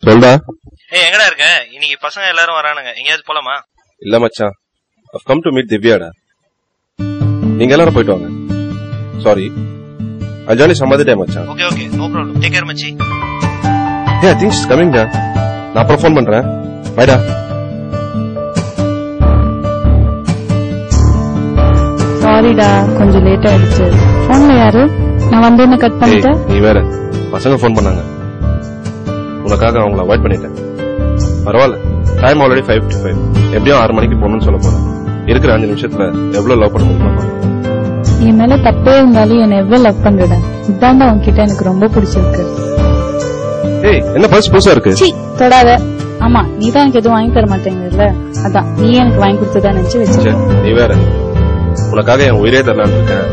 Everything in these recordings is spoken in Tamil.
சொல்டா. எங்கடா இருக்க? இன்னைக்கு பசங்க எல்லாரும் வரானுங்க, எங்கயாவது போலாமா? இல்ல மச்சான், I've come to meet திவ்யாடா. நீங்க எல்லாரும் போயிட்டு வாங்க. Sorry, I'll join you some other time மச்சான். Okay, no problem. Take care மச்சி. Hey, I think she's coming டா. நான் அப்புறம் ஃபோன் பண்றேன். பை டா. சாரிடா, கொஞ்சம் லேட் ஆயிடுச்சு. போன்ல யாரு? நான் வந்து என்ன கட் பண்ணிட்டேன். நீ வேற, பசங்க ஃபோன் பண்ணாங்க, உனக்காக அவங்கள அவாய்ட் பண்ணிட்டேன். பரவாயில்ல, டைம் ஆல்ரெடி 5:55. எப்படியும் 6 மணிக்கு போகணும்னு சொல்ல போறேன். இருக்கிற 5 நிமிஷத்துல எவ்வளவு லவ் பண்ண முடியுமா? என் மேல தப்பே இருந்தாலும் என்ன எவ்வளவு லவ் பண்றேன். இதாண்டா உன்கிட்ட எனக்கு ரொம்ப பிடிச்சிருக்கு. ஏய், என்ன பர்ஸ் புதுசா இருக்கு? தொடாத. ஆமா, நீ தான் எனக்கு எதுவும் வாங்கி தர மாட்டேங்கல, அதான் நீ எனக்கு வாங்கி கொடுத்ததா நினைச்சு வச்சிருக்கேன். நீ வேற, உனக்காக என் உயிரே தரலான்னு இருக்கேன்.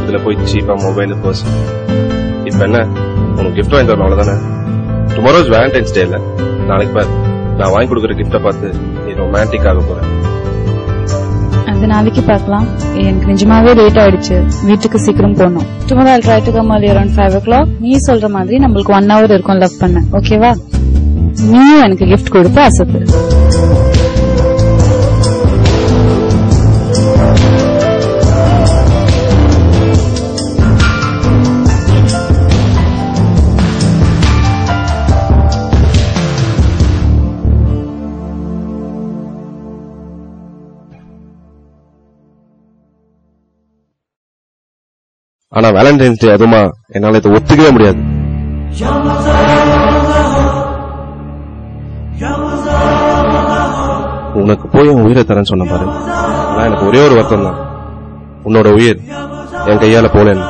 இதுல போய் சீப்பா மொபைல் பர்ஸ். இப்ப என்ன, உனக்கு கிஃப்ட் வாங்கி தரணும் அவ்வளவுதானே? டுமாரோஸ் வேலண்டைன்ஸ் டே இல்ல, நாளைக்கு பாரு நான் வாங்கி கொடுக்குற கிஃப்ட பார்த்து நீ ரொமான்டிக் ஆக போற. அது நாளைக்கு பார்க்கலாம். எனக்கு நிஜமாவே லேட் ஆயிடுச்சு, வீட்டுக்கு சீக்கிரம் போகணும். Tomorrow I'll try to come early around 5 o'clock. நீ சொல்ற மாதிரி நம்மளுக்கு 1 hour இருக்கும் லவ் பண்ண. ஓகேவா? நீயும் எனக்கு கிஃப்ட் கொடுத்து அசத்து. ஆனா வேலண்டைன்ஸ் டே அதுமா என்னால இதை ஒத்துக்கவே முடியாது. உனக்கு போய் என் உயிரை தரேன்னு சொன்ன பாரு. ஆனா எனக்கு ஒரே ஒரு வருத்தம் தான், உன்னோட உயிர் என் கையால போலேன்னு.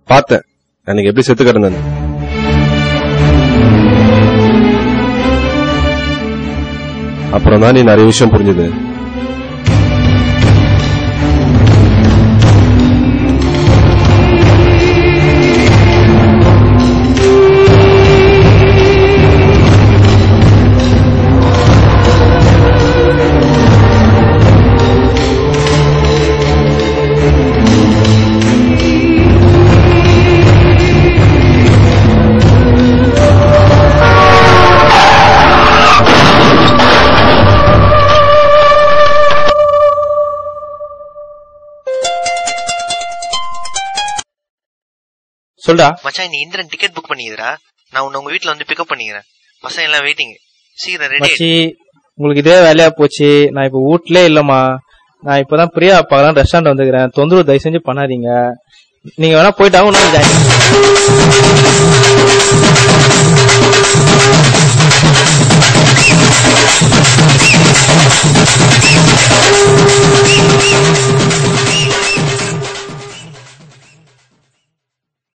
பார்த்தேன் எனக்கு எப்படி செத்து கிடந்தேன்னு. அப்புறம் தான் நீ நிறைய விஷயம் புரிஞ்சது. சொல்டா மச்சான், நீ இந்திரன் டிக்கெட் புக் பண்ணிக்கிறா, நான் உங்க வீட்டுல வந்து பிக்கப் பண்ணிக்கிறேன். பசங்க எல்லாம் வெயிட்டிங், சீக்கிரம் ரெடி. மச்சி, உங்களுக்கு இதே வேலையா போச்சு. நான் இப்ப வீட்லயே இல்லம்மா, நான் இப்பதான் பிரியா அப்பாலாம் ரெஸ்டாரண்ட் வந்துக்கிறேன். தொந்தரவு தயவு செஞ்சு பண்ணாதீங்க. நீங்க வேணா போயிட்டாங்க.